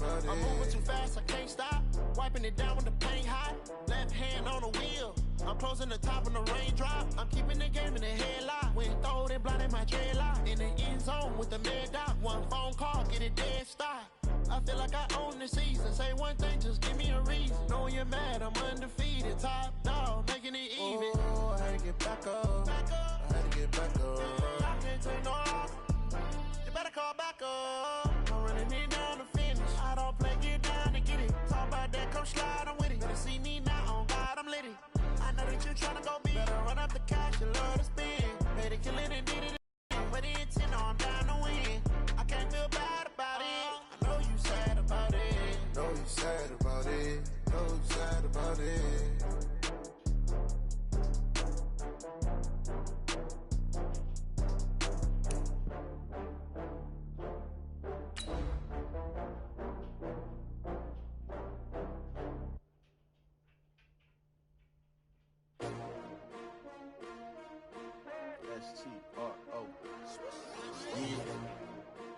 I'm moving too fast, I can't stop. Wiping it down when the paint hot. Left hand on the wheel. I'm closing the top when the raindrop. I'm keeping the game in the headlock. When throwed and blinded my dreadlock. In the end zone with the mad dot. One phone call, get it dead stop. I feel like I own the season. Say one thing, just give me a reason. Knowing you're mad, I'm undefeated. Top dog, making it even. Oh, I had to get back up. I had to get back up. I can't take no off. You better call back up. I'm running it down to finish. I don't play, get down to get it. Talk about that, come slide, I'm with it. Better see me now, on God, I'm lit it. I know that you're tryna go big. Better run up the cash, you love to spend. Made it, kill it, and did it. But the intent, I'm down to win. I can't feel bad about it. I know you sad about it. Know you sad about it. Know you sad about it. S-T-R-O.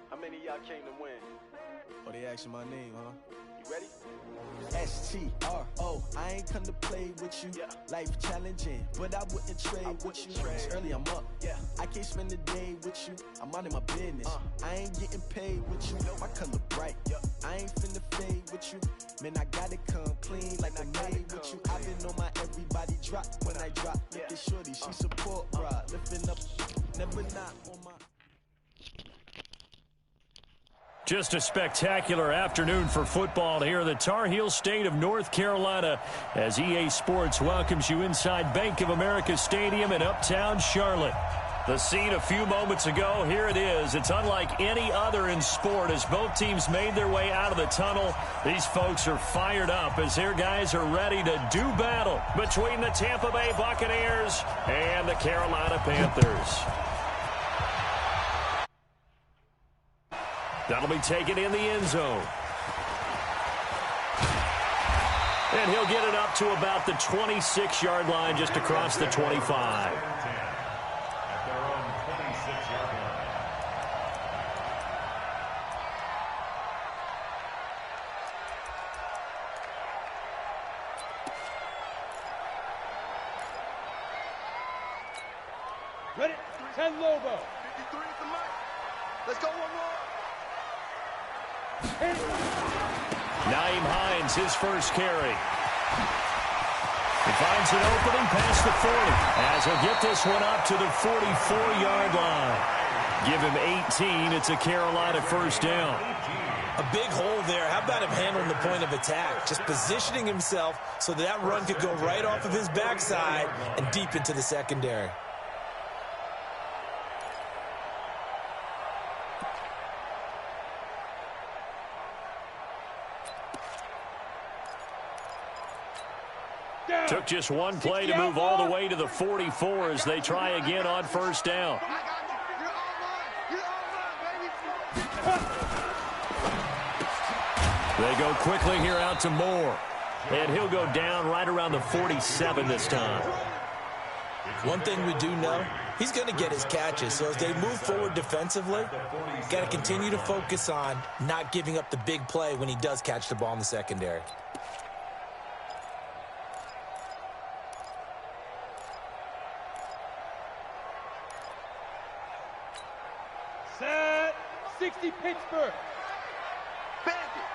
How many of y'all came to win? Oh, they asking my name, huh? You ready? S-T-R-O. I ain't come to play with you. Yeah. Life challenging, but I wouldn't trade with you. It's early, I'm up. Yeah. I can't spend the day with you. I'm minding my business. I ain't getting paid with you. My color bright. I ain't finna fade with you. Man, I gotta come clean like I made with you. I've been on my everybody drop when I drop. Look at shorty, she support, bruh. Lifting up, never not on my... Just a spectacular afternoon for football here in the Tar Heel state of North Carolina as EA Sports welcomes you inside Bank of America Stadium in Uptown Charlotte. The scene a few moments ago, here it is. It's unlike any other in sport as both teams made their way out of the tunnel. These folks are fired up as their guys are ready to do battle between the Tampa Bay Buccaneers and the Carolina Panthers. That'll be taken in the end zone. And he'll get it up to about the 26-yard line just across the 25. Ready? 10 Lobo. 53 at the mic. Let's go one more. Naeem Hines, his first carry. He finds an opening past the 40 as he'll get this one up to the 44-yard line. Give him 18. It's a Carolina first down. A big hole there. How about him handling the point of attack? Just positioning himself so that run could go right off of his backside and deep into the secondary. Took just one play to move all the way to the 44 as they try again on first down. They go quickly here out to Moore. And he'll go down right around the 47 this time. One thing we do know, he's going to get his catches. So as they move forward defensively, got to continue to focus on not giving up the big play when he does catch the ball in the secondary. Set 60 Pittsburgh. Bandit.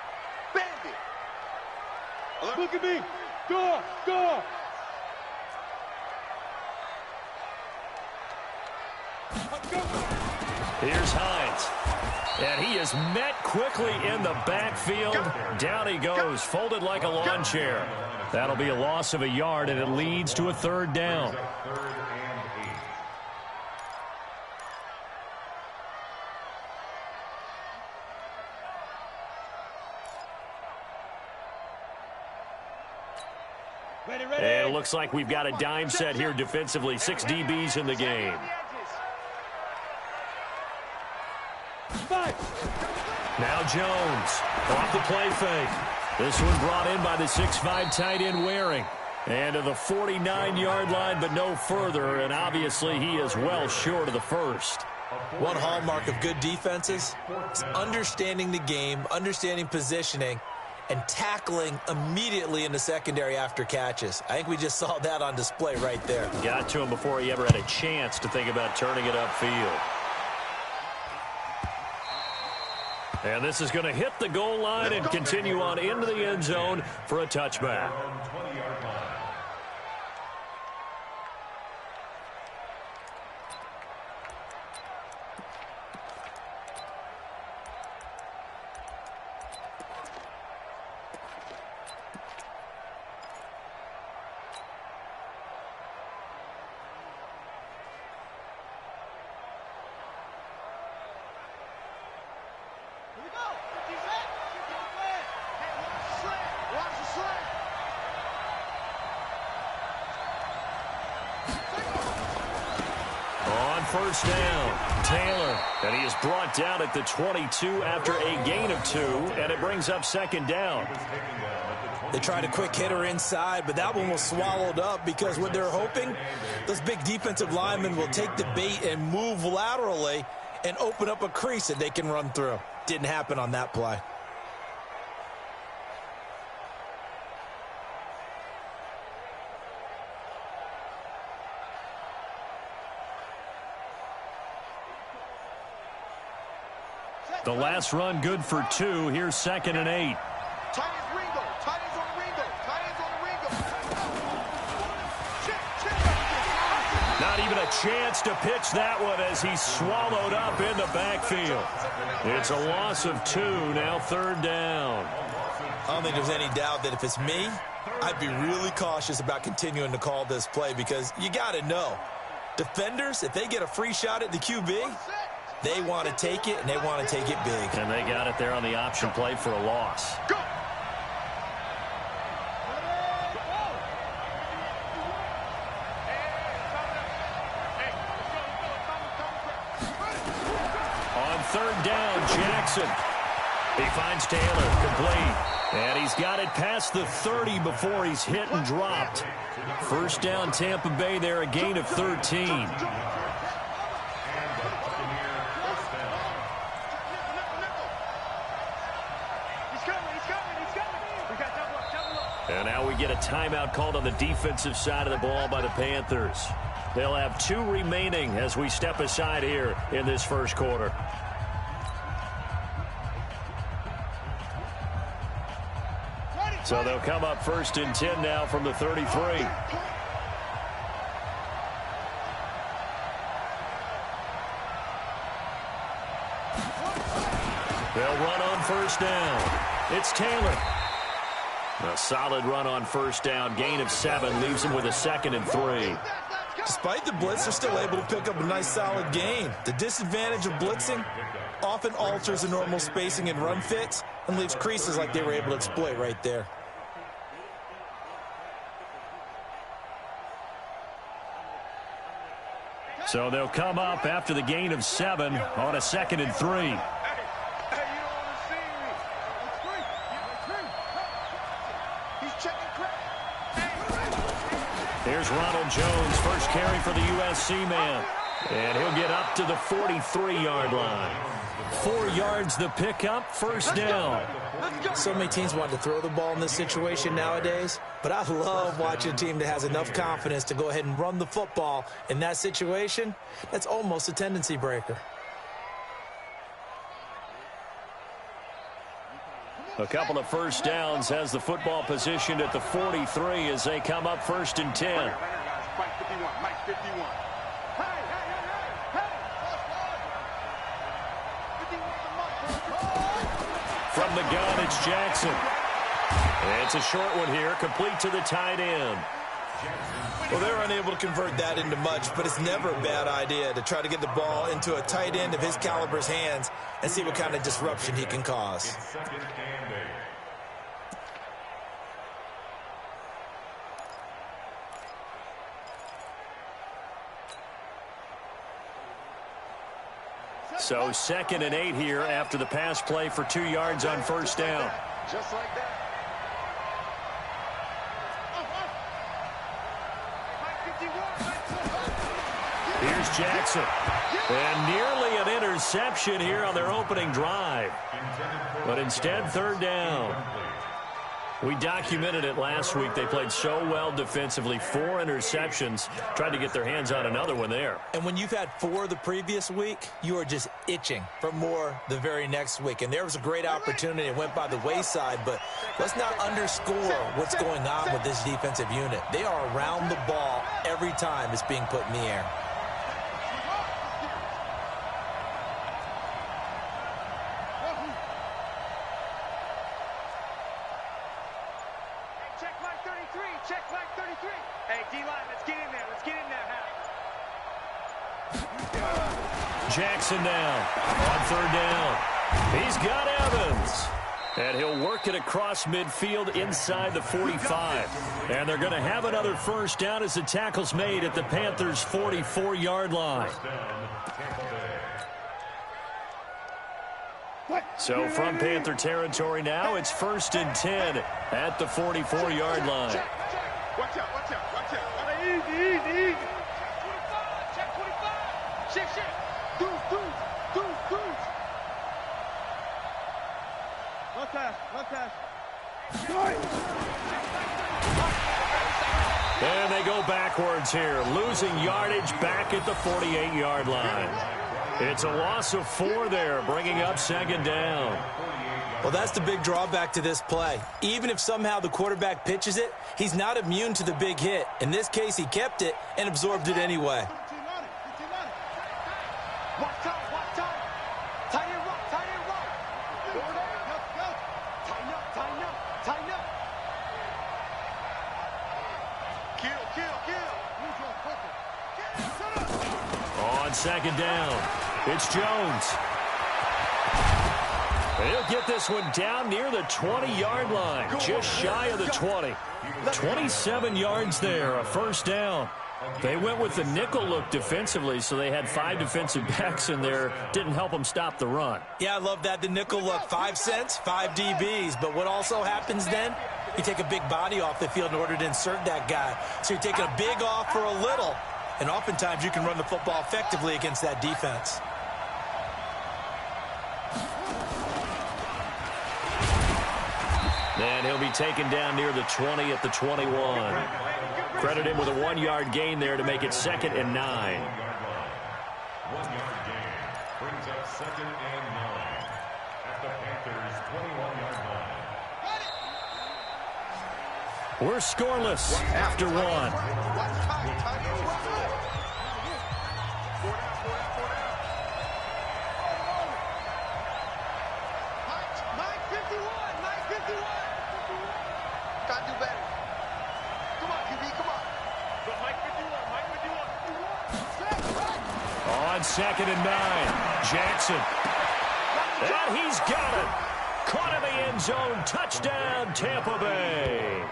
Bandit. Look at me. Score. Score. Here's Hines. And he is met quickly in the backfield. Down he goes, folded like a lawn chair. That'll be a loss of a yard, and it leads to a third down. And it looks like we've got a dime set here defensively. 6 DBs in the game. Now Jones off the play fake. This one brought in by the 6'5" tight end Waring. And to the 49-yard line, but no further. And obviously he is well short of the first. One hallmark of good defenses is understanding the game, understanding positioning, and tackling immediately in the secondary after catches. I think we just saw that on display right there. Got to him before he ever had a chance to think about turning it upfield. And this is going to hit the goal line and continue on into the end zone for a touchback. First down, Taylor, and he is brought down at the 22 after a gain of 2, and it brings up second down. They tried a quick hitter inside, but that one was swallowed up because what they're hoping, those big defensive linemen will take the bait and move laterally and open up a crease that they can run through. Didn't happen on that play. The last run good for 2. Here's 2nd and 8. Tight ends Ringo. Tight ends on Ringo. Tight ends on Ringo. Not even a chance to pitch that one as he's swallowed up in the backfield. It's a loss of 2, now 3rd down. I don't think there's any doubt that if it's me, I'd be really cautious about continuing to call this play because you got to know, defenders, if they get a free shot at the QB, they want to take it, and they want to take it big. And they got it there on the option play for a loss. Go. On 3rd down, Jackson. He finds Taylor, complete. And he's got it past the 30 before he's hit and dropped. First down, Tampa Bay there, a gain of 13. And now we get a timeout called on the defensive side of the ball by the Panthers. They'll have 2 remaining as we step aside here in this first quarter. So they'll come up 1st and 10 now from the 33. They'll run on 1st down. It's Taylor. A solid run on 1st down. Gain of 7 leaves him with a 2nd and 3. Despite the blitz, they're still able to pick up a nice solid gain. The disadvantage of blitzing often alters the normal spacing and run fits and leaves creases like they were able to exploit right there. So they'll come up after the gain of 7 on a 2nd and 3. Here's Ronald Jones, first carry for the USC man. And he'll get up to the 43-yard line. 4 yards the pickup, 1st down. So many teams want to throw the ball in this situation nowadays, but I love watching a team that has enough confidence to go ahead and run the football in that situation. That's almost a tendency breaker. A couple of 1st downs, has the football positioned at the 43 as they come up 1st and 10. Mike 51. Mike 51. From the gun, it's Jackson. And it's a short one here, complete to the tight end. Well, they're unable to convert that into much, but it's never a bad idea to try to get the ball into a tight end of his caliber's hands and see what kind of disruption he can cause. So 2nd and 8 here after the pass play for 2 yards on 1st down. Just like that. Here's Jackson. And nearly an interception here on their opening drive. But instead, third down. We documented it last week. They played so well defensively. 4 interceptions. Tried to get their hands on another one there. And when you've had 4 the previous week, you are just itching for more the very next week. And there was a great opportunity. It went by the wayside, but let's not underscore what's going on with this defensive unit. They are around the ball every time it's being put in the air. Jackson now on third down. He's got Evans. And he'll work it across midfield inside the 45. And they're going to have another first down as the tackle's made at the Panthers' 44-yard line. So from Panther territory now, it's 1st and 10 at the 44-yard line. Watch out, watch out, watch out. Easy. Check 25. Shit. Deuce. One pass. And they go backwards here, losing yardage back at the 48-yard line. It's a loss of 4 there, bringing up 2nd down. Well, that's the big drawback to this play. Even if somehow the quarterback pitches it, he's not immune to the big hit. In this case, he kept it and absorbed it anyway. Watch time. Tie it right. Go. Tighten up. Kill. On 2nd down, it's Jones. He'll get this one down near the 20-yard line, just shy of the 20. 27 yards there, a first down. They went with the nickel look defensively, so they had 5 defensive backs in there. Didn't help them stop the run. Yeah, I love that, the nickel look. 5 cents, 5 DBs. But what also happens then? You take a big body off the field in order to insert that guy. So you're taking a big off for a little. And oftentimes you can run the football effectively against that defense. And he'll be taken down near the 20 at the 21. Credit him with a 1-yard gain there to make it 2nd and 9. 1-yard gain brings up 2nd and 9 at the Panthers' 21-yard line. We're scoreless after 1. Watch time. Mike 51. Gotta do better. Come on, QB, come on. Go, Mike 51. On 2nd and 9, Jackson. And he's got it. Caught in the end zone. Touchdown, Tampa Bay.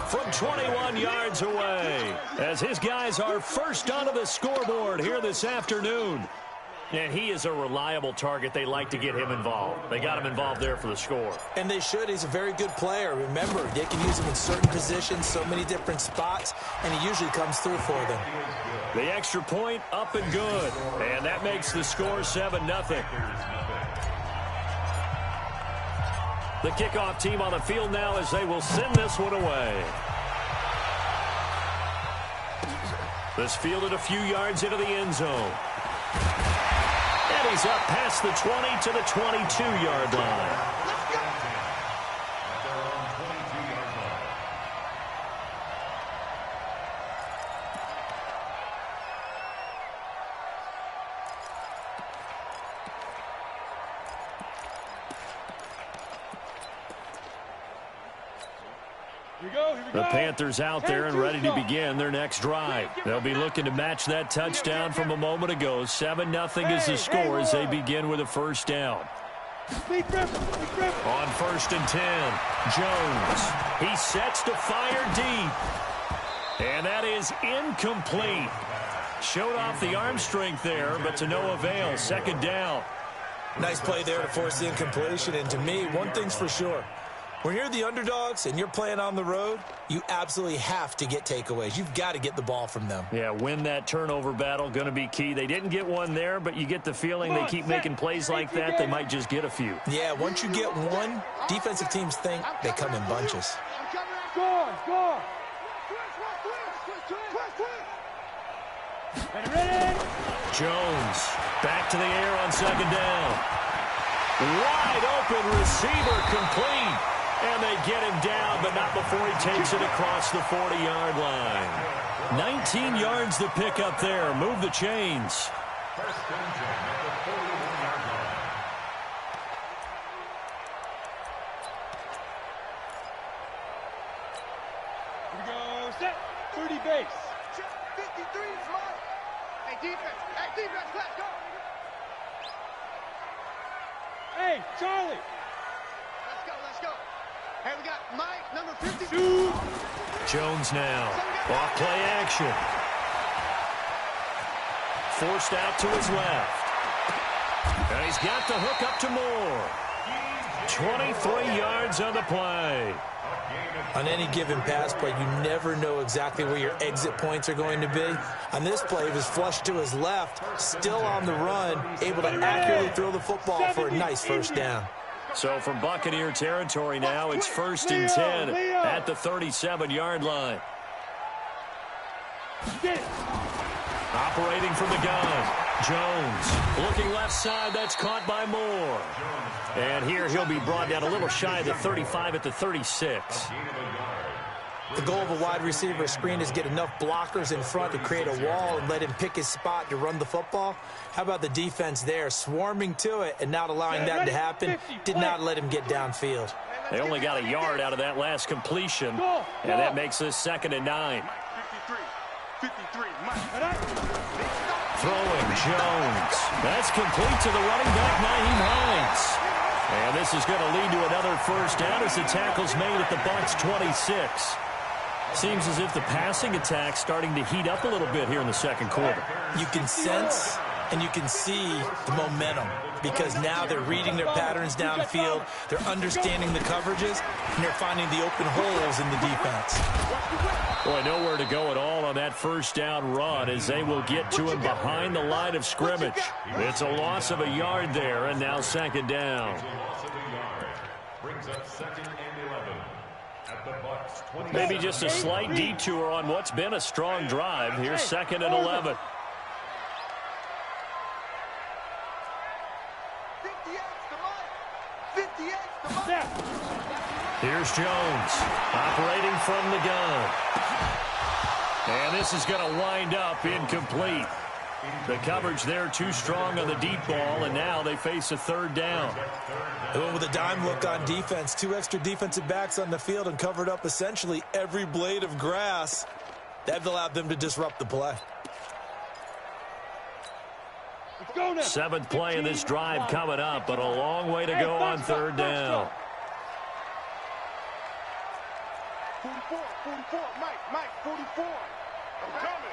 From 21 yards away, as his guys are first onto the scoreboard here this afternoon. And he is a reliable target. They like to get him involved. They got him involved there for the score. And they should. He's a very good player. Remember, they can use him in certain positions, so many different spots, and he usually comes through for them. The extra point up and good. And that makes the score 7-0. The kickoff team on the field now as they will send this one away. This fielded a few yards into the end zone. And he's up past the 20 to the 22-yard line. The Panthers out there and ready to begin their next drive. They'll be looking to match that touchdown from a moment ago. 7-0 is the score as they begin with a first down. On 1st and 10, Jones. He sets to fire deep. And that is incomplete. Showed off the arm strength there, but to no avail. 2nd down. Nice play there to force the incompletion. And to me, one thing's for sure. When you're the underdogs and you're playing on the road, you absolutely have to get takeaways. You've got to get the ball from them. Yeah, win that turnover battle, going to be key. They didn't get one there, but you get the feeling they keep making plays like that, they might just get a few. Yeah, once you get one, defensive teams think they come in bunches. Go. Jones back to the air on second down. Wide open receiver complete. And they get him down, but not before he takes it across the 40-yard line. 19 yards to pick up there. Move the chains. First and 10 at the 41-yard line. Here we go. Set. 30 base. 53 is mine. Hey, defense, let's go. Hey, Charlie. Let's go. Hey, we got Mike, number 52. Jones now. Off play action. Forced out to his left. And he's got the hook up to Moore. 23 yards on the play. On any given pass play, you never know exactly where your exit points are going to be. On this play, he was flushed to his left, still on the run, able to accurately throw the football for a nice first down. So from Buccaneer territory now, it's 1st and 10 at the 37-yard line. Operating from the gun, Jones looking left side. That's caught by Moore. And here he'll be brought down a little shy of the 35 at the 36. The goal of a wide receiver screen is get enough blockers in front to create a wall and let him pick his spot to run the football. How about the defense there, swarming to it and not allowing that to happen? Did not let him get downfield. They only got a yard out of that last completion, and that makes this 2nd and 9. 53, Mike. Throwing Jones. That's complete to the running back, Nyheim Hines. And this is going to lead to another first down as the tackle's made at the Bucs 26. Seems as if the passing attack's starting to heat up a little bit here in the second quarter. You can sense and you can see the momentum because now they're reading their patterns downfield, they're understanding the coverages, and they're finding the open holes in the defense. Boy, nowhere to go at all on that first down run as they will get to him behind the line of scrimmage. It's a loss of a yard there, and now 2nd down. It's a loss of a yard. Brings up 2nd and 11 at the Bucs 20. Maybe just a slight detour on what's been a strong drive. Here's 2nd and 11. 58 to Mike. Here's Jones operating from the gun. And this is going to wind up incomplete. The coverage there too strong on the deep ball, and now they face a 3rd down. They went with a dime look on defense. 2 extra defensive backs on the field and covered up essentially every blade of grass. That allowed them to disrupt the play. 7th play in this drive coming up, but a long way to go on 3rd down. 44, Mike, 44. I'm coming.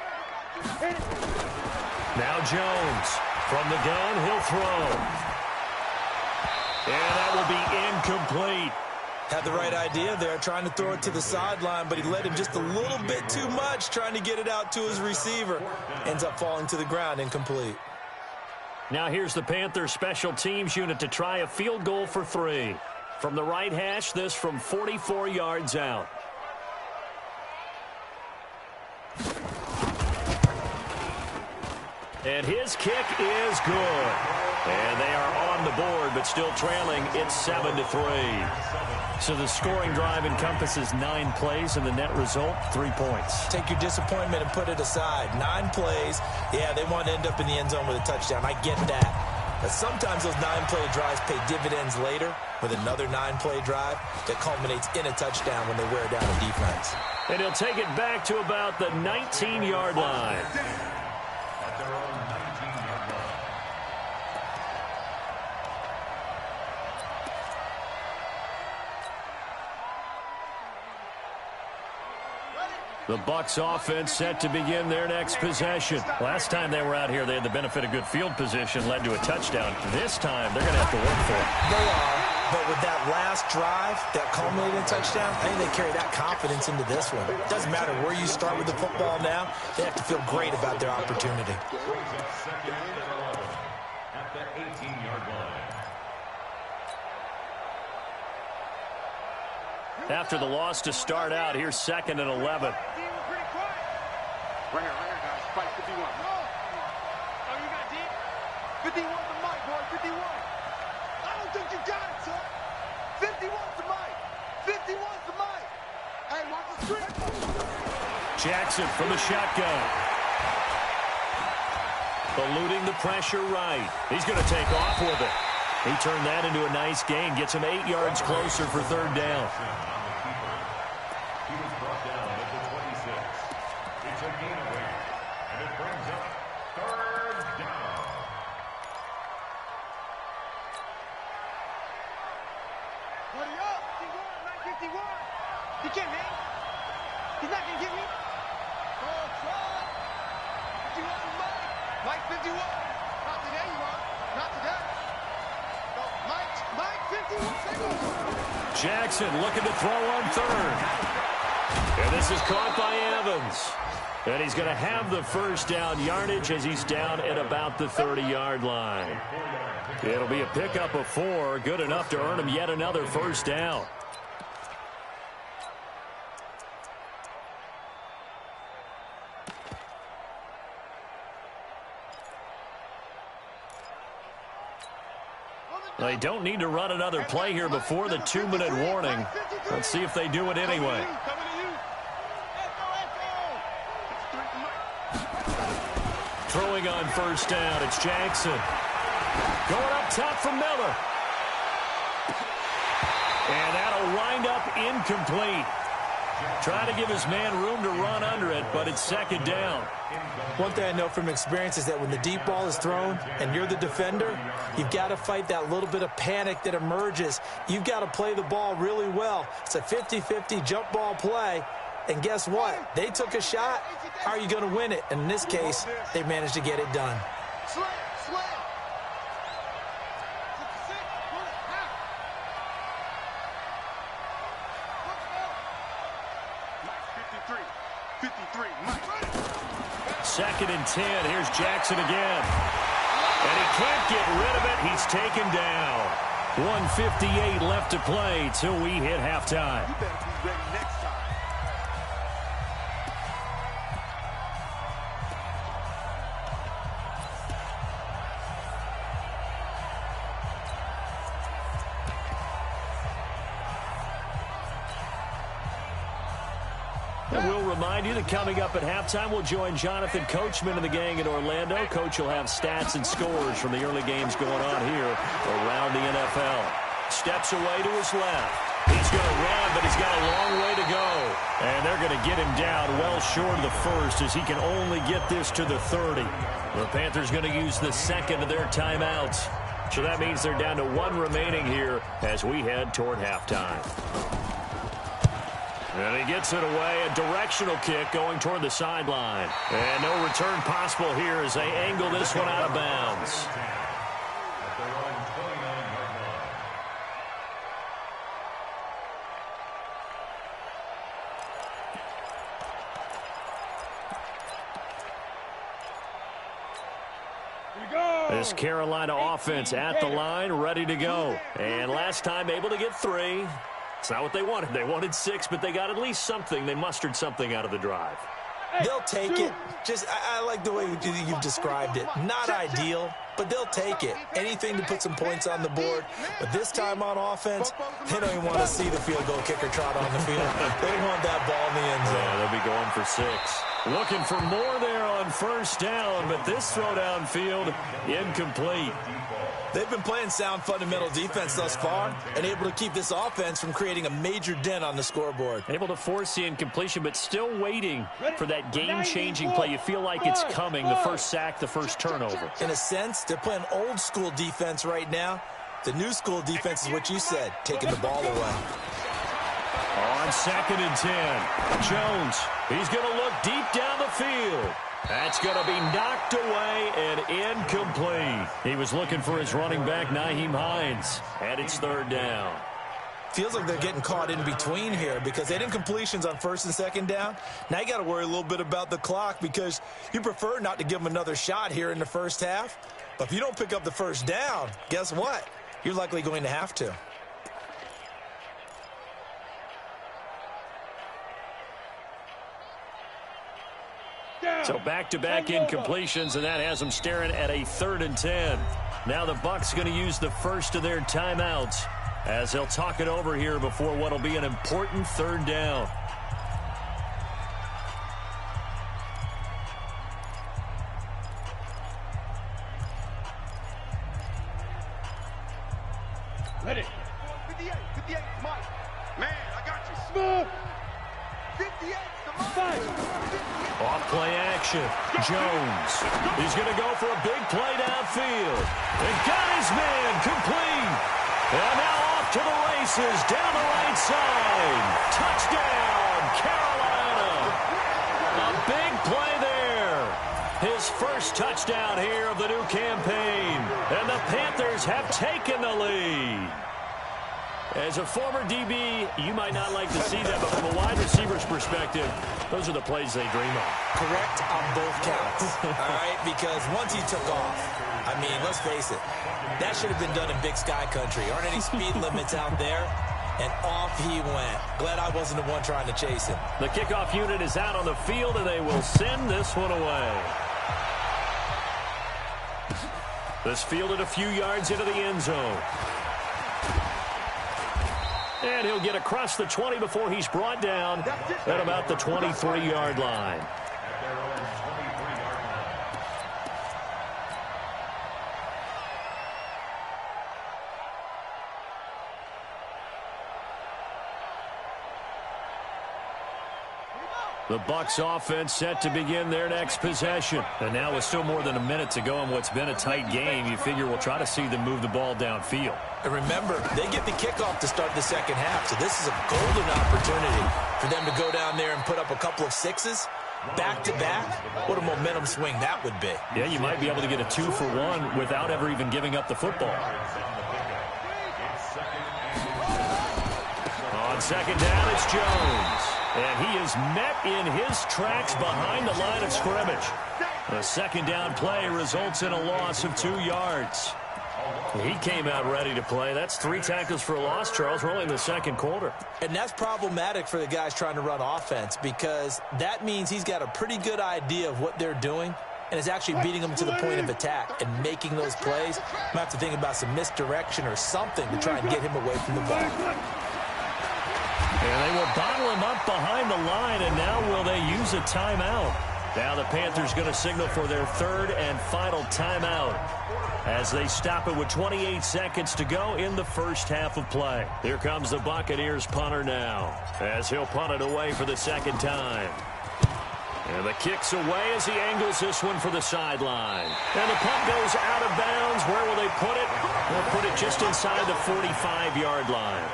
Now Jones from the gun, he'll throw. And that will be incomplete. Had the right idea there, trying to throw it to the sideline, but he led him just a little bit too much, trying to get it out to his receiver. Ends up falling to the ground, incomplete. Now here's the Panthers special teams unit to try a field goal for 3. From the right hash, this from 44 yards out. And his kick is good. And they are on the board, but still trailing. It's 7-3. So the scoring drive encompasses 9 plays, and the net result, 3 points. Take your disappointment and put it aside. 9 plays. Yeah, they want to end up in the end zone with a touchdown. I get that. But sometimes those 9-play drives pay dividends later with another 9-play drive that culminates in a touchdown when they wear down a defense. And he'll take it back to about the 19-yard line. At their own 19-yard line. The Bucs offense set to begin their next possession. Last time they were out here, they had the benefit of good field position, led to a touchdown. This time, they're going to have to work for it. They are, but with that last drive, that culminating touchdown, I think they carry that confidence into this one. It doesn't matter where you start with the football now. They have to feel great about their opportunity. Second and 11 at the 18-yard line. After the loss to start out, here's second and 11. Right here, guys. Fight 51. Oh, you got deep? 51 to Mike, boy. 51. I don't think you got it, son. 51 to Mike. 51 to Mike. Hey, watch the screen. Jackson from the shotgun. Eluding the pressure right. He's going to take off with it. He turned that into a nice gain. Gets him 8 yards closer for third down. He was brought down at the 26. It's a gain of 8, and it brings up third down. Buddy up. 51, 51. You can't hang. He's not going to get me. Oh, try. 51 for Mike. Mike 51. Not today, you are. Not today. No, Mike 51. Jackson looking to throw on third. And this is caught by Evans. And he's going to have the first down yardage as he's down at about the 30-yard line. It'll be a pickup of 4, good enough to earn him yet another first down. They don't need to run another play here before the 2-minute warning. Let's see if they do it anyway. Throwing on first down, it's Jackson. Going up top for Miller. And that'll wind up incomplete. Trying to give his man room to run under it, but it's second down. One thing I know from experience is that when the deep ball is thrown and you're the defender, you've got to fight that little bit of panic that emerges. You've got to play the ball really well. It's a 50-50 jump ball play. And guess what? They took a shot. How are you going to win it? And in this case, they managed to get it done. Second and 10. Here's Jackson again. And he can't get rid of it. He's taken down. 1:58 left to play till we hit halftime. You better be ready next time. And we'll remind you that coming up at halftime, we'll join Jonathan Coachman and the gang in Orlando. Coach will have stats and scores from the early games going on here around the NFL. Steps away to his left. He's going to run, but he's got a long way to go. And they're going to get him down well short of the first as he can only get this to the 30. The Panthers going to use the second of their timeouts. So that means they're down to 1 remaining here as we head toward halftime. And he gets it away, a directional kick going toward the sideline. And no return possible here as they angle this one out of bounds. This Carolina offense at the line, ready to go. And last time able to get 3. It's not what they wanted. They wanted 6, but they got at least something. They mustered something out of the drive. They'll take it. I like the way you've described it. Not ideal, but they'll take it. Anything to put some points on the board. But this time on offense, they don't even want to see the field goal kicker trot on the field. They want that ball in the end zone. Yeah, they'll be going for 6. Looking for more there on first down, but this throw downfield incomplete. They've been playing sound fundamental defense thus far and able to keep this offense from creating a major dent on the scoreboard. Able to force the incompletion, but still waiting for that game-changing play. You feel like it's coming, the first sack, the first turnover. In a sense, they're playing old-school defense right now. The new school defense is what you said, taking the ball away. On on 2nd and 10. Jones, he's going to look deep down the field. That's going to be knocked away and incomplete. He was looking for his running back, Nyheim Hines, and it's 3rd down. Feels like they're getting caught in between here because they had incompletions on 1st and 2nd down. Now you got to worry a little bit about the clock because you prefer not to give them another shot here in the first half. But if you don't pick up the 1st down, guess what? You're likely going to have to. So back-to-back incompletions, and that has them staring at a 3rd and 10. Now the Bucs going to use the first of their timeouts as they'll talk it over here before what will be an important 3rd down. Ready. 58, Mike. Man, I got you. Smooth. 58, Off play action. Jones. He's going to go for a big play downfield. And got his man complete. And now off to the races down the right side. Touchdown, Carolina. A big play there. His first touchdown here of the new campaign. And the Panthers have taken the lead. As a former DB, you might not like to see that, but from a wide receiver's perspective, those are the plays they dream of. Correct on both counts, all right? Because once he took off, I mean, let's face it, that should have been done in Big Sky Country. Aren't any speed limits out there? And off he went. Glad I wasn't the one trying to chase him. The kickoff unit is out on the field, and they will send this one away. This fielded a few yards into the end zone. And he'll get across the 20 before he's brought down at about the 23-yard line. The Bucs offense set to begin their next possession. And now with still more than a minute to go in what's been a tight game, you figure we'll try to see them move the ball downfield. And remember, they get the kickoff to start the second half, so this is a golden opportunity for them to go down there and put up a couple of sixes back-to-back. What a momentum swing that would be. Yeah, you might be able to get a 2-for-1 without ever even giving up the football. On 2nd down, it's Jones. And he is met in his tracks behind the line of scrimmage. The 2nd down play results in a loss of 2 yards. He came out ready to play. That's 3 tackles for a loss, Charles. We're only in the 2nd quarter. And that's problematic for the guys trying to run offense because that means he's got a pretty good idea of what they're doing and is actually beating them to the point of attack and making those plays. Might have to think about some misdirection or something to try and get him away from the ball. And they will bottle him up behind the line, and now will they use a timeout? Now the Panthers going to signal for their 3rd and final timeout as they stop it with 28 seconds to go in the first half of play. Here comes the Buccaneers punter now as he'll punt it away for the 2nd time. And the kick's away as he angles this one for the sideline. And the punt goes out of bounds. Where will they put it? They'll put it just inside the 45-yard line.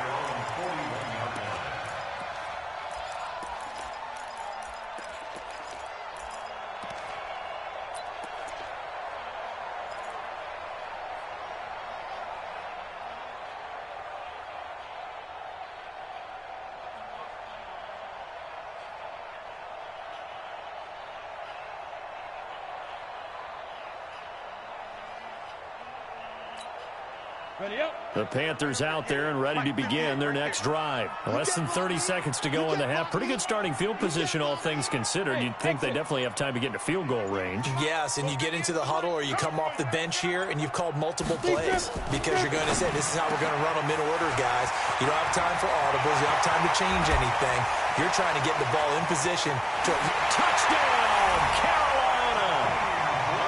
Ready up. The Panthers out there and ready to begin their next drive. Less than 30 seconds to go in the half. Pretty good starting field position, all things considered. You'd think they definitely have time to get into field goal range. Yes, and you get into the huddle or you come off the bench here and you've called multiple plays because you're going to say, this is how we're going to run them in order, guys. You don't have time for audibles. You don't have time to change anything. You're trying to get the ball in position. Touchdown, Carolina!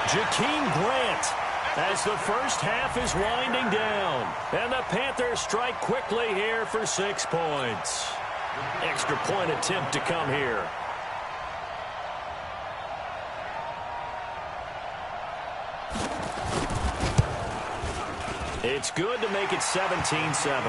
Jakeem Grant as the first half is winding down. And the Panthers strike quickly here for 6 points. Extra point attempt to come here. It's good to make it 17-7.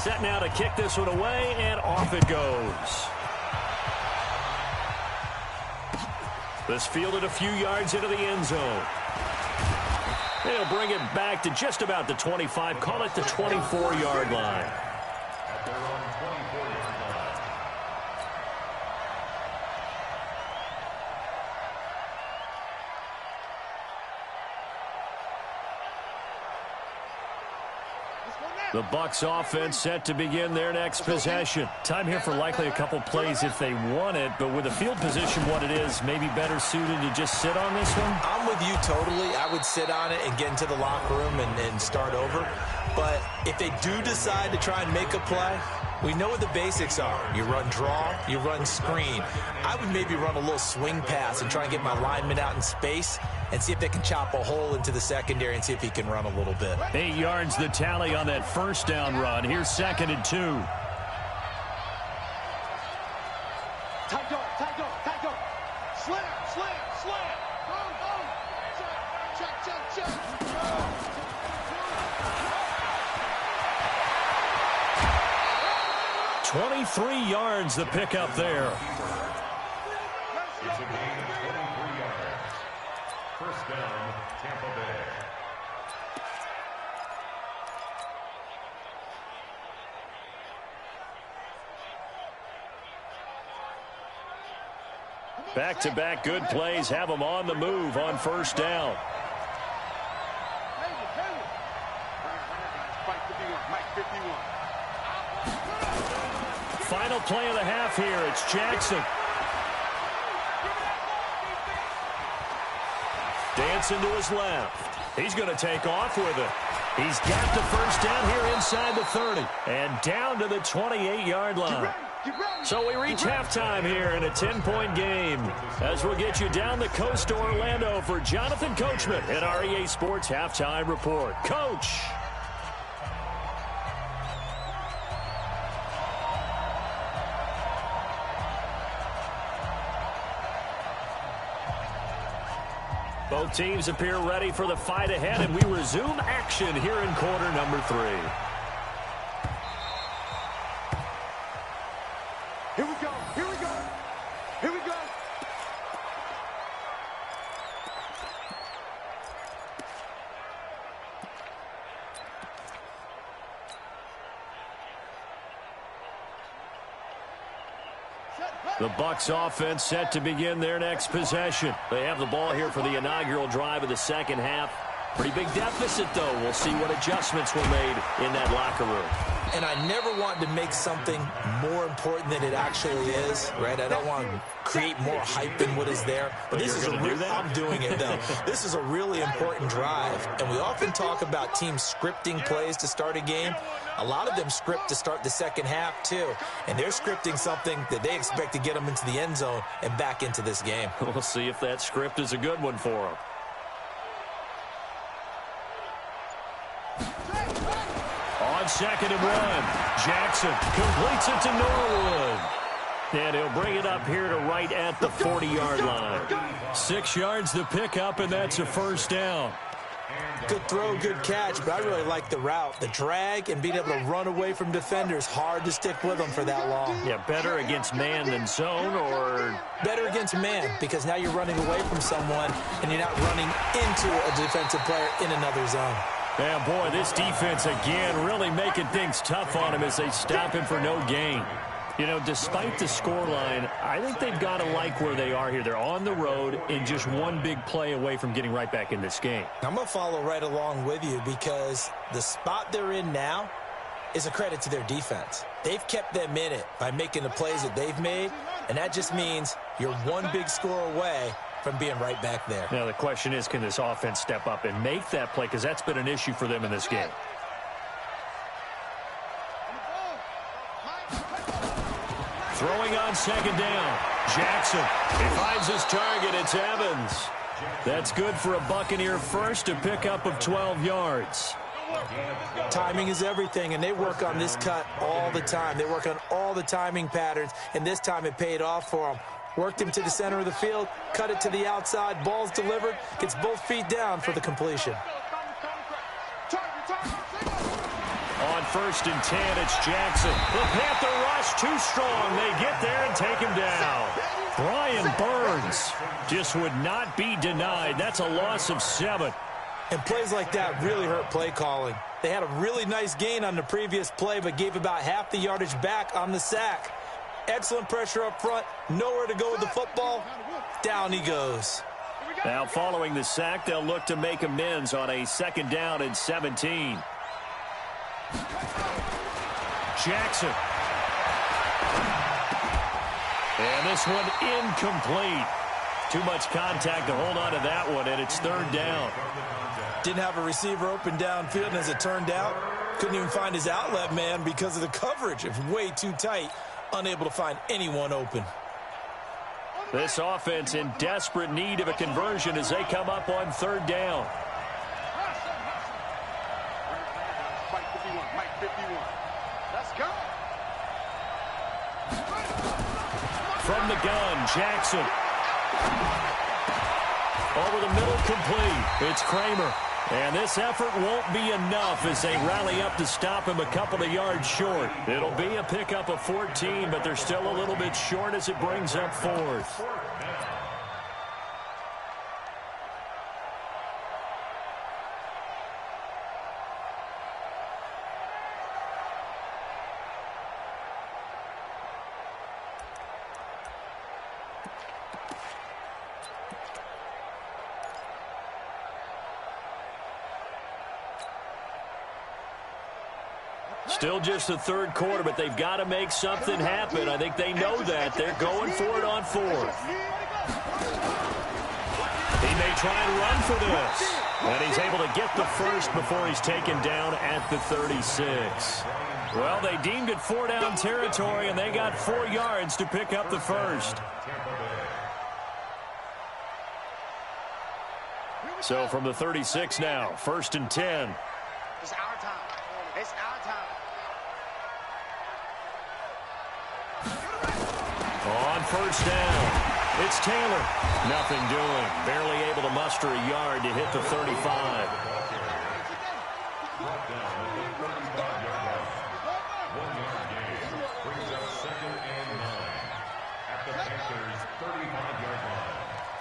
set now to kick this one away, and off it goes. This fielded a few yards into the end zone. They'll bring it back to just about the 25, call it the 24-yard line. At their own 24-yard line. The Bucs offense set to begin their next possession. Time here for likely a couple plays if they want it, but with the field position what it is, maybe better suited to just sit on this one? I'm with you totally. I would sit on it and get into the locker room and start over. But if they do decide to try and make a play, we know what the basics are. You run draw, you run screen. I would maybe run a little swing pass and try and get my lineman out in space and see if they can chop a hole into the secondary and see if he can run a little bit. 8 yards the tally on that first down run. Here's 2nd and 2. Tight dog, tight dog, tight dog. Slam, slam, slam. Go, go. Check, check, check, check. 23 yards the pickup there. It's a gain of 23 yards. First down, Tampa Bay. Back-to-back good plays have them on the move on first down. Final play of the half here. It's Jackson. Dancing to his left. He's going to take off with it. He's got the first down here inside the 30. And down to the 28-yard line. So we reach halftime here in a 10-point game. As we'll get you down the coast to Orlando for Jonathan Coachman at our EA Sports Halftime Report. Coach. Both teams appear ready for the fight ahead, and we resume action here in quarter number 3. Here we go, here we go, here we go. The Bucs offense set to begin their next possession. They have the ball here for the inaugural drive of the second half. Pretty big deficit, though. We'll see what adjustments were made in that locker room. And I never want to make something more important than it actually is, right? I don't want to create more hype than what is there. But this is a real, I'm doing it, though. This is a really important drive. And we often talk about teams scripting plays to start a game. A lot of them script to start the second half, too. And they're scripting something that they expect to get them into the end zone and back into this game. We'll see if that script is a good one for them. On 2nd and 1, Jackson completes it to Norwood. And he'll bring it up here to right at the 40-yard line. 6 yards the pickup, and that's a first down. Good throw, good catch, but I really like the route. The drag and being able to run away from defenders, hard to stick with them for that long. Yeah, better against man than zone, or? Better against man, because now you're running away from someone and you're not running into a defensive player in another zone. Yeah, boy, this defense again really making things tough on him as they stop him for no gain. You know, despite the scoreline, I think they've got to like where they are here. They're on the road and just one big play away from getting right back in this game. I'm going to follow right along with you because the spot they're in now is a credit to their defense. They've kept them in it by making the plays that they've made, and that just means you're one big score away from being right back there. Now, the question is, can this offense step up and make that play? Because that's been an issue for them in this game. Throwing on 2nd down. Jackson. He finds his target. It's Evans. That's good for a Buccaneer first, a pickup of 12 yards. Timing is everything, and they work on this cut all the time. They work on all the timing patterns, and this time it paid off for them. Worked him to the center of the field, cut it to the outside, ball's delivered, gets both feet down for the completion. On first and 10. It's Jackson. The Panther rush too strong. They get there and take him down. Brian Burns just would not be denied. That's a loss of 7. And plays like that really hurt play calling. They had a really nice gain on the previous play, but gave about half the yardage back on the sack. Excellent pressure up front. Nowhere to go with the football. Down he goes. Now following the sack, they'll look to make amends on a 2nd down and 17. Jackson. And this one incomplete. Too much contact to hold on to that one, and it's 3rd down. Didn't have a receiver open downfield, and as it turned out, couldn't even find his outlet man because of the coverage. It was way too tight, unable to find anyone open. This offense in desperate need of a conversion as they come up on 3rd down. Mike 51, Mike 51. Let's go. From the gun, Jackson. Over the middle, complete. It's Kramer. And this effort won't be enough as they rally up to stop him a couple of yards short. It'll be a pickup of 14, but they're still a little bit short as it brings up 4th. Still just the 3rd quarter, but they've got to make something happen. I think they know that. They're going for it on 4th. He may try and run for this. And he's able to get the first before he's taken down at the 36. Well, they deemed it 4-down territory, and they got 4 yards to pick up the first. So from the 36 now, 1st and 10. It's our time. It's our time. On 1st down, it's Taylor. Nothing doing. Barely able to muster a yard to hit the 35.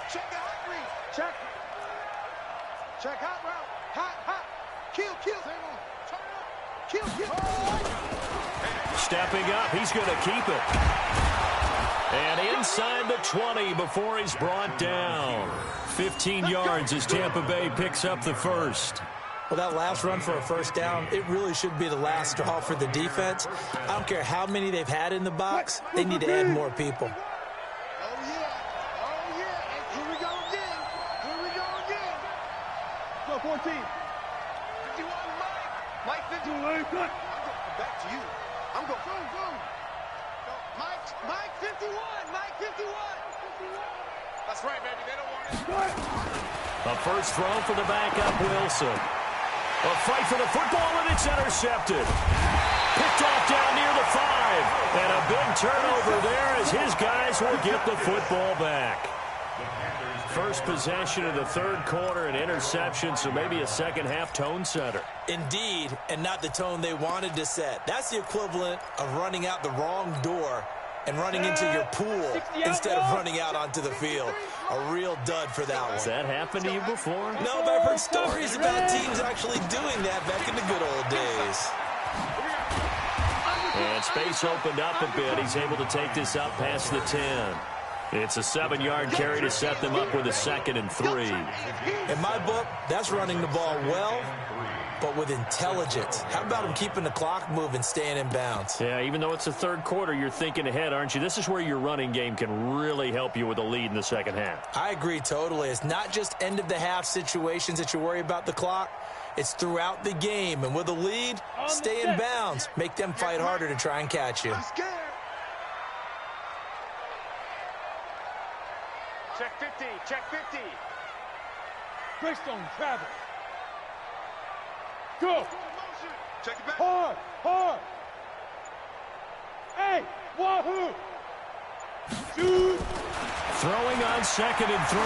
Check the hot read. Check. Check hot route. Hot. Kill. Turn it up. Kill. Stepping up, he's going to keep it. And inside the 20 before he's brought down. 15 yards as Tampa Bay picks up the first. Well, that last run for a 1st down, it really should be the last straw for the defense. I don't care how many they've had in the box. They need to add more people. Oh, yeah. Here we go again. Go, 14. 51, Mike 51. Back to you. I'm going. Go. Mike 51. That's right, baby. They don't want it. A first throw for the backup, Wilson. A fight for the football, and it's intercepted. Picked off down near the 5. And a big turnover there as his guys will get the football back. First possession of the 3rd quarter, an interception, so maybe a 2nd half tone setter. Indeed, and not the tone they wanted to set. That's the equivalent of running out the wrong door and running into your pool instead of running out onto the field. A real dud for that one. Has that happened to you before? No, but I've heard stories about teams actually doing that back in the good old days. And space opened up a bit. He's able to take this up past the 10. It's a 7-yard carry to set them up with a 2nd and 3. In my book, that's running the ball well, but with intelligence. How about him keeping the clock moving, staying in bounds? Yeah, even though it's the 3rd quarter, you're thinking ahead, aren't you? This is where your running game can really help you with a lead in the 2nd half. I agree totally. It's not just end-of-the-half situations that you worry about the clock. It's throughout the game. And with a lead, stay in bounds. Make them fight harder to try and catch you. I'm scared. Check 50. Greystone, travel. Go. Check it back. Hard. Hey, wahoo. Shoot. Throwing on 2nd and 3.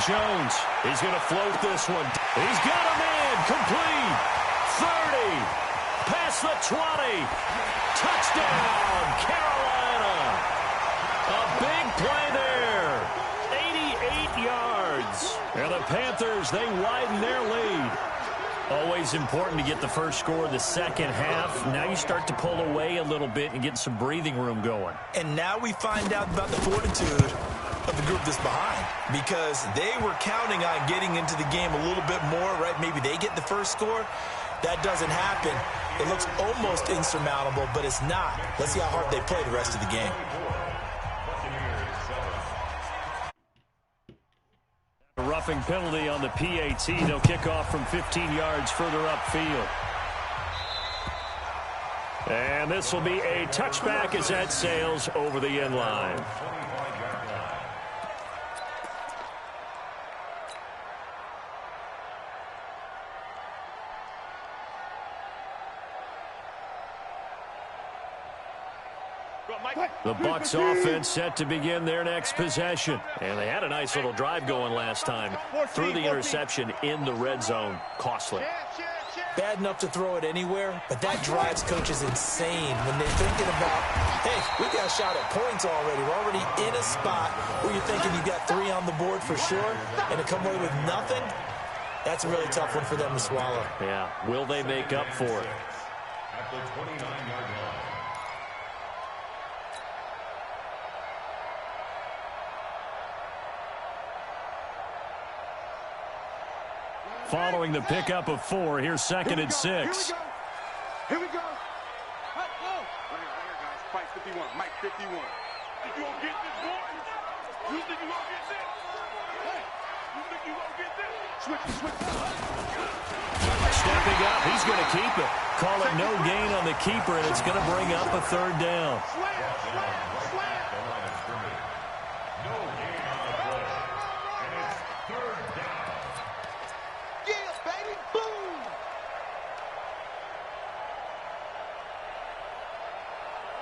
Jones, he's going to float this one. He's got a man, complete. 30. Past the 20. Touchdown, Carolina. A big play there. 88 yards. And the Panthers, they widen their lead. Always important to get the first score of the second half. Now you start to pull away a little bit and get some breathing room going. And now we find out about the fortitude of the group that's behind, because they were counting on getting into the game a little bit more, right? Maybe they get the first score. That doesn't happen. It looks almost insurmountable, but it's not. Let's see how hard they play the rest of the game. A roughing penalty on the PAT. They'll kick off from 15 yards further upfield. And this will be a touchback as that sails over the end line. The Bucs offense set to begin their next possession. And they had a nice little drive going last time. Threw the interception in the red zone. Costly. Bad enough to throw it anywhere, but that drives coaches insane when they're thinking about, hey, we got a shot at points already. We're already in a spot where you're thinking you got 3 on the board for sure, and to come away with nothing, that's a really tough one for them to swallow. Yeah. Will they make up for it? At the 29-yard line. Following the pickup of 4, here's 2nd and 6. Here we go. Right here, guys. Fight 51. Mike 51. Think you gonna get this, boy? You think you gonna get this? Hey, you think you gonna get this? Switch. Stepping up, he's going to keep it. Call it no gain on the keeper, and it's going to bring up a 3rd down.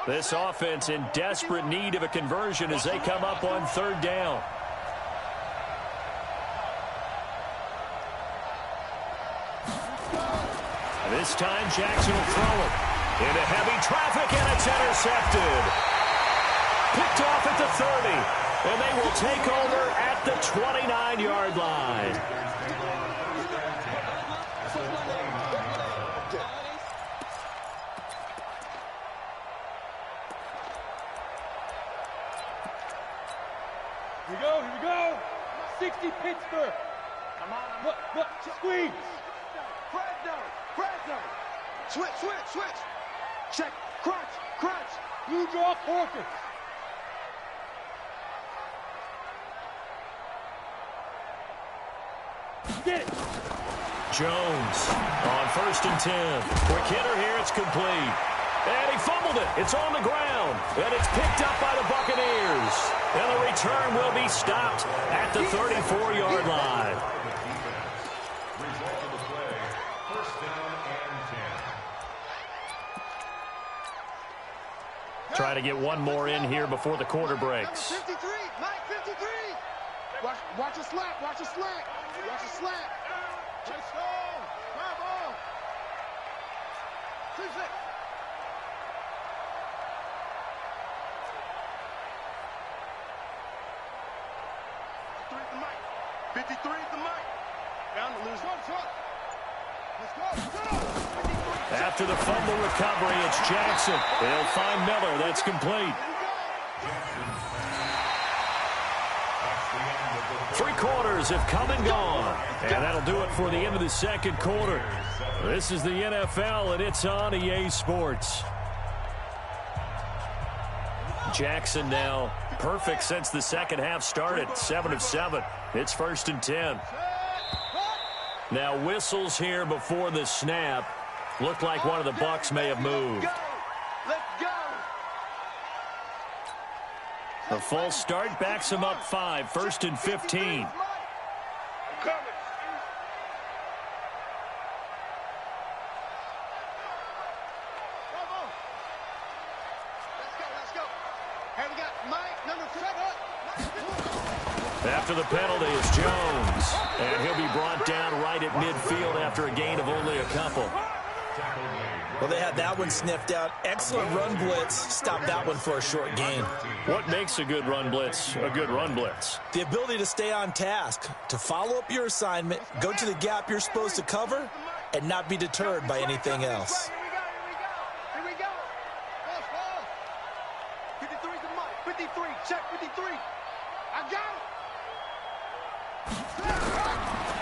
This offense in desperate need of a conversion as they come up on 3rd down. This time Jackson will throw it into heavy traffic, and it's intercepted. Picked off at the 30, and they will take over at the 29-yard line. Here we go. 60 Pittsburgh. Come on. Look, squeeze. Press zone. Switch. Check. Crunch. Blue draw, Corkins. Get it. Jones on 1st and 10. Quick hitter here, it's complete. And he fumbled it. It's on the ground. And it's picked up by the Buccaneers. And the return will be stopped at the 34-yard line. Result of the play, 1st down and 10. Try to get one more in here before the quarter breaks. 53, Mike 53. Watch a slack. Let's go. Come on. 2-6. 53 is the mic. Down to lose. Let's go. After the fumble recovery, it's Jackson. They'll find Miller. That's complete. 3 quarters have come and gone. And that'll do it for the end of the 2nd quarter. This is the NFL, and it's on EA Sports. Jackson now perfect since the second half started. 7 of 7. It's 1st and 10. Now whistles here before the snap. Looked like one of the Bucs may have moved. Let's go. The false start backs him up 5. 1st and 15. After the penalty is Jones. And he'll be brought down right at midfield after a gain of only a couple. Tackle made Well, they had that one sniffed out. Excellent run blitz. Stopped that one for a short gain. What makes a good run blitz a good run blitz? The ability to stay on task, to follow up your assignment, go to the gap you're supposed to cover, and not be deterred by anything else. Here we go. False. 53 to Mike. 53. Check 53. I got it.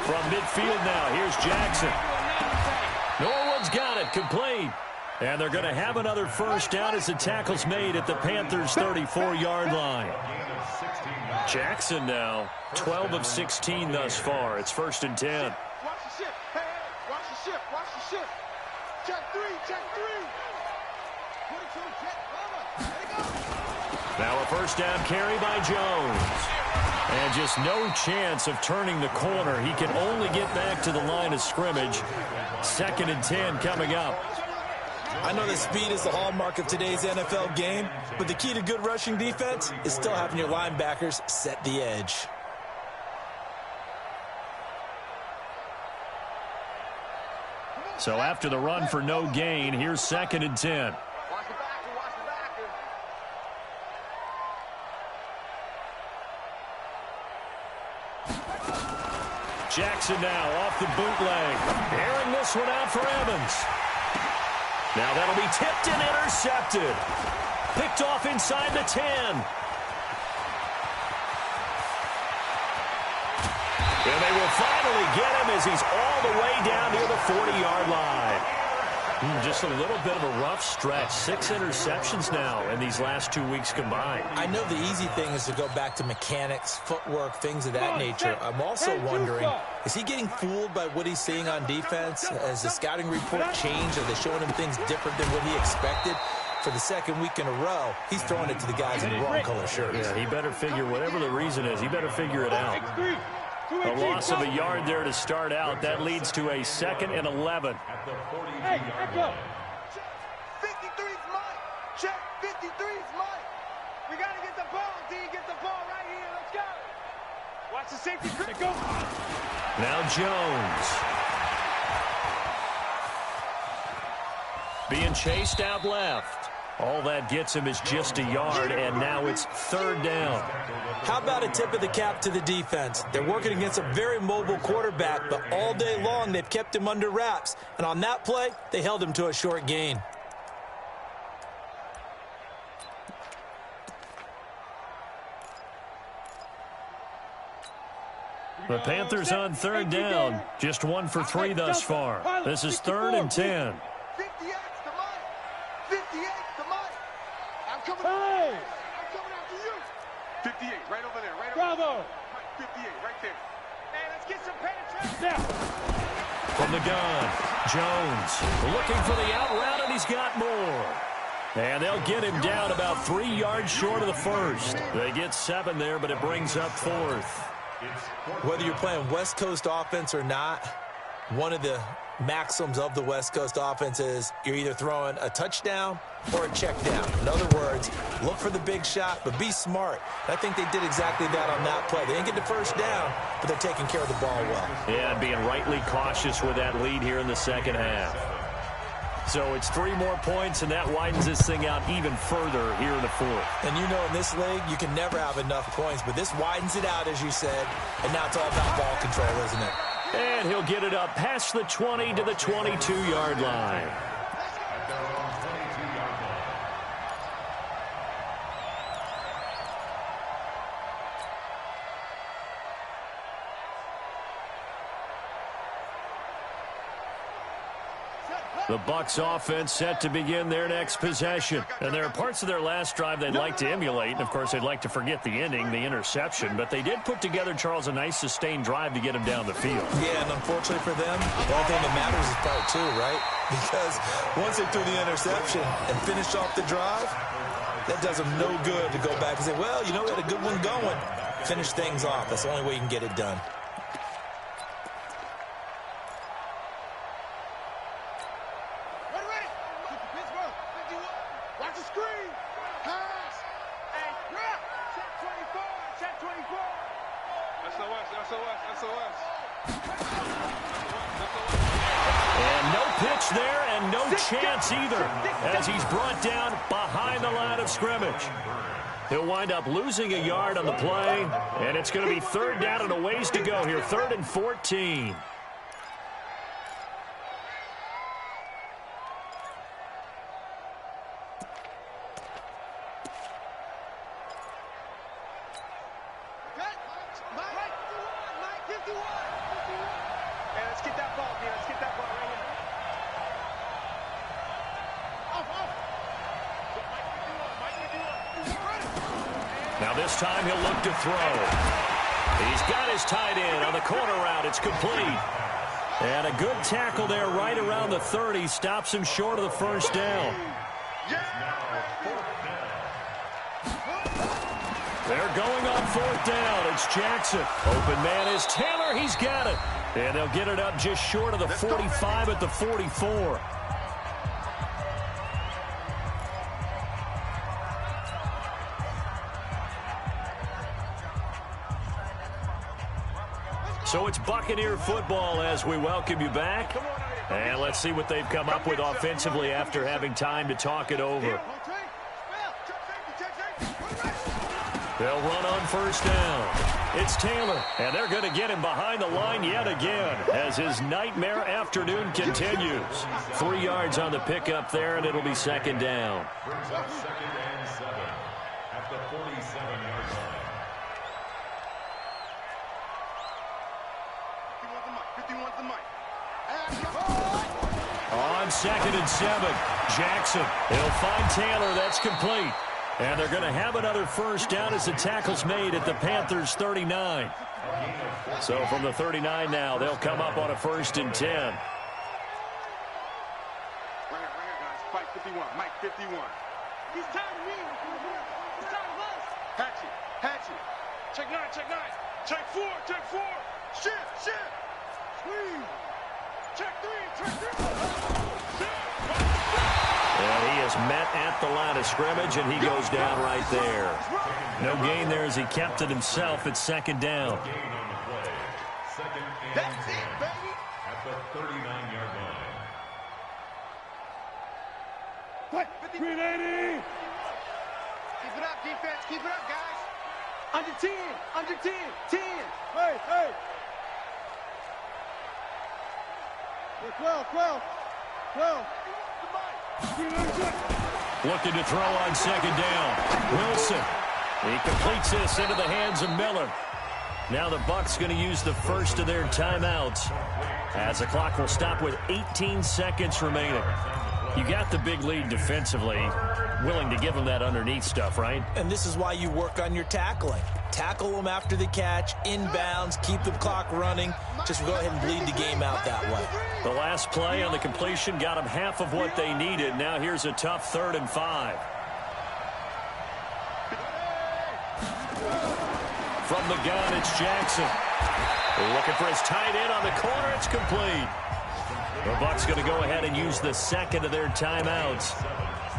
From midfield now, here's Jackson. Norwood's got it, complete. And they're going to have another first down as the tackle's made at the Panthers' 34-yard line. Jackson now, 12 of 16 thus far. It's 1st and 10. Watch the ship. Hey, watch the ship. Check 3. Put it to the jet. Let it go. Now a first down carry by Jones. And just no chance of turning the corner. He can only get back to the line of scrimmage. 2nd and 10 coming up. I know that speed is the hallmark of today's NFL game, but the key to good rushing defense is still having your linebackers set the edge. So after the run for no gain, here's 2nd and 10. Watch the backer. Jackson now off the bootleg. Airing this one out for Evans. Now that'll be tipped and intercepted. Picked off inside the 10. And they will finally get him as he's all the way down near the 40-yard line. Just a little bit of a rough stretch. 6 interceptions now in these last 2 weeks combined. I know the easy thing is to go back to mechanics, footwork, things of that nature. I'm also wondering, is he getting fooled by what he's seeing on defense? Has the scouting report changed? Are they showing him things different than what he expected? For the 2nd week in a row, he's throwing it to the guys in the wrong color shirts. Yeah, he better figure, whatever the reason is, he better figure it out. A loss of a yard there to start out. That leads to a 2nd and 11. Hey, echo. 53's Mike. Check 53's Mike. We got to get the ball, D. Get the ball right here. Let's go. Watch the safety. Go. Now Jones. Being chased out left. All that gets him is just a yard, and now it's 3rd down. How about a tip of the cap to the defense? They're working against a very mobile quarterback, but all day long they've kept him under wraps. And on that play, they held him to a short gain. The Panthers on 3rd down. Just 1 for 3 thus far. This is 3rd and 10. 58's to Mike. 58's to Mike. I'm coming after you. 58, right over there, right Bravo. over there. 58, right there. Hey, let's get some penetration. From the gun, Jones looking for the out route, and he's got more. And they'll get him down about 3 yards short of the 1st. They get 7 there, but it brings up 4th. Whether you're playing West Coast offense or not, one of the maxims of the West Coast offense is you're either throwing a touchdown or a check down. In other words, look for the big shot, but be smart. And I think they did exactly that on that play. They didn't get the first down, but they're taking care of the ball well. Yeah, and being rightly cautious with that lead here in the 2nd half. So it's 3 more points, and that widens this thing out even further here in the 4th. And you know in this league, you can never have enough points, but this widens it out, as you said, and now it's all about ball control, isn't it? And he'll get it up past the 20 to the 22-yard line. The Bucs offense set to begin their next possession. And there are parts of their last drive they'd like to emulate. And, of course, they'd like to forget the ending, the interception. But they did put together, Charles, a nice sustained drive to get him down the field. Yeah, and unfortunately for them, the only thing that matters is part 2, right? Because once they threw the interception and finished off the drive, that does them no good to go back and say, well, you know, we had a good one going. Finish things off. That's the only way you can get it done. SOS. And no pitch there and no chance either as he's brought down behind the line of scrimmage. He'll wind up losing a yard on the play, and it's going to be third down and a ways to go here, 3rd and 14. Now this time he'll look to throw. He's got his tight end on the corner route. It's complete. And a good tackle there right around the 30. Stops him short of the first down. They're going on 4th down. It's Jackson. Open man is Taylor. He's got it. And they'll get it up just short of the 45 at the 44. So it's Buccaneer football as we welcome you back. And let's see what they've come up with offensively after having time to talk it over. They'll run on 1st down. It's Taylor, and they're going to get him behind the line yet again as his nightmare afternoon continues. 3 yards on the pickup there, and it'll be 2nd down. Brings up 2nd and 7 at the 47-yard line. On 2nd and 7, Jackson. He'll find Taylor. That's complete. And they're going to have another first down as the tackle's made at the Panthers' 39. So from the 39 now, they'll come up on a 1st and 10. Right here, guys. Fight 51. Mike 51. He's tired of me. He's tired of us. Hatchet. Hatchet. Check 9. Check 9. Check 4. Check 4. Shift. Shift. Squeeze. Check 3. Check 3. And he is met at the line of scrimmage, and he goes down right there. No gain there as he kept it himself at 2nd down. Gain on the play. 2nd and 10 at the 39-yard line. 380. Keep it up, defense. Keep it up, guys. Under 10. Under 10. 10. Hey, hey. 12, 12, 12. Looking to throw on 2nd down. Wilson. He completes this into the hands of Miller. Now the Bucs going to use the first of their timeouts as the clock will stop with 18 seconds remaining. You got the big lead defensively. Willing to give them that underneath stuff, right? And this is why you work on your tackling. Tackle them after the catch, inbounds, keep the clock running. Just go ahead and bleed the game out that way. The last play on the completion got them half of what they needed. Now here's a tough 3rd and 5. From the gun, it's Jackson. Looking for his tight end on the corner. It's complete. The Bucs going to go ahead and use the 2nd of their timeouts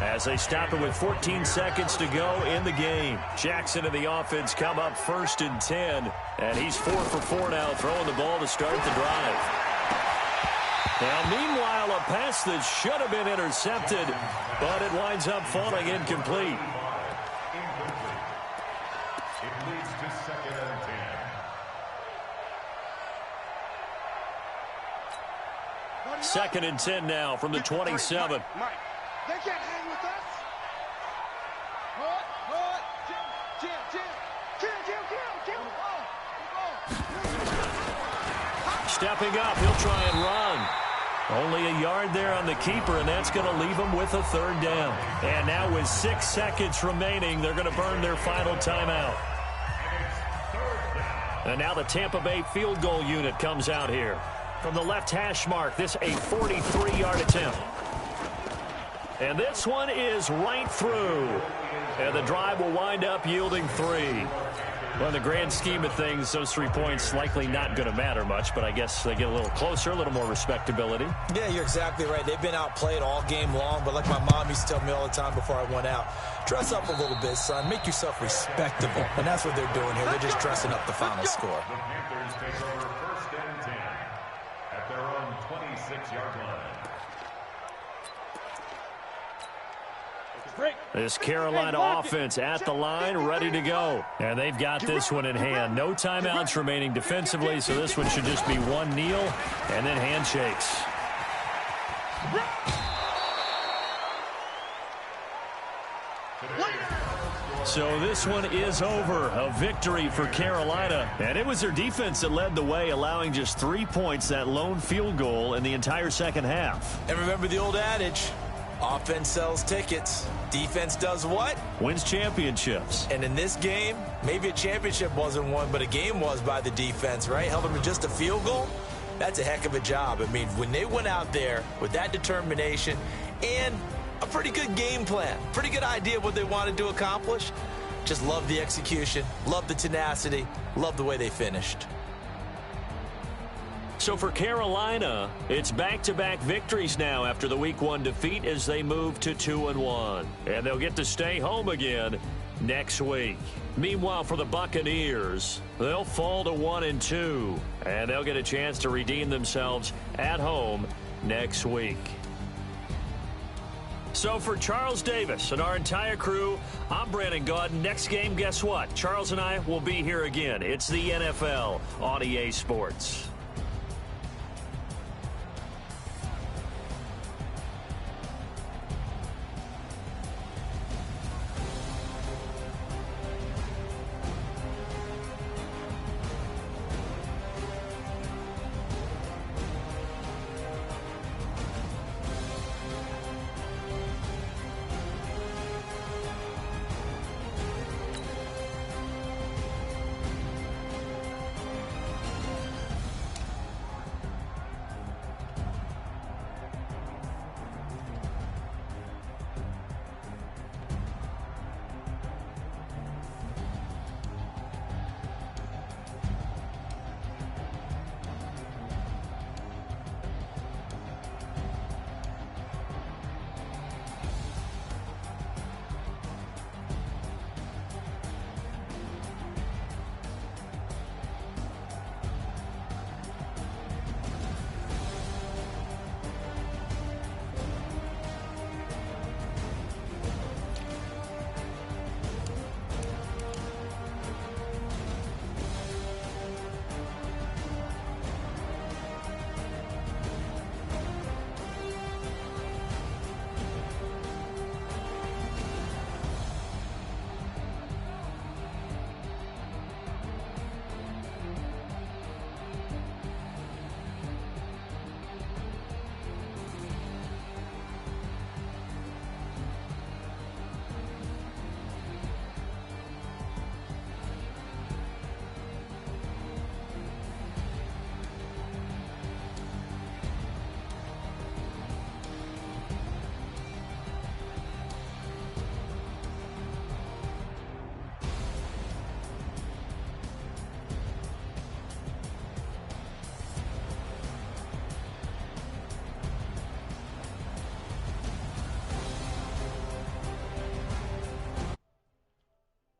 as they stop it with 14 seconds to go in the game. Jackson and the offense come up 1st and 10, and he's 4 for 4 now, throwing the ball to start the drive. Now, meanwhile, a pass that should have been intercepted, but it winds up falling incomplete. It leads to 2nd and 10. 2nd and 10 now from the 27. Mike. They can't hang with us. Stepping up, he'll try and run. Only a yard there on the keeper, and that's going to leave him with a 3rd down. And now with 6 seconds remaining, they're going to burn their final timeout. And now the Tampa Bay field goal unit comes out here. From the left hash mark, this a 43-yard attempt. And this one is right through. And the drive will wind up yielding 3. Well, in the grand scheme of things, those 3 points likely not going to matter much, but I guess they get a little closer, a little more respectability. Yeah, you're exactly right. They've been outplayed all game long, but like my mom used to tell me all the time before I went out, dress up a little bit, son. Make yourself respectable. And that's what they're doing here. They're just dressing up the final score. The Panthers take over 1st and 10 at their own 26-yard line. This Carolina offense at the line, ready to go. And they've got this one in hand. No timeouts remaining defensively, so this one should just be one kneel and then handshakes. So this one is over. A victory for Carolina. And it was their defense that led the way, allowing just 3 points, that lone field goal in the entire second half. And remember the old adage, offense sells tickets. Defense does what? Wins championships. And in this game, maybe a championship wasn't won, but a game was by the defense, right? Held them to just a field goal. That's a heck of a job. I mean, when they went out there with that determination and a pretty good game plan, pretty good idea of what they wanted to accomplish, just love the execution, love the tenacity, love the way they finished. So for Carolina, it's back-to-back victories now after the Week 1 defeat as they move to 2-1. And they'll get to stay home again next week. Meanwhile, for the Buccaneers, they'll fall to 1-2. And they'll get a chance to redeem themselves at home next week. So for Charles Davis and our entire crew, I'm Brandon Gaudin. Next game, guess what? Charles and I will be here again. It's the NFL on EA Sports.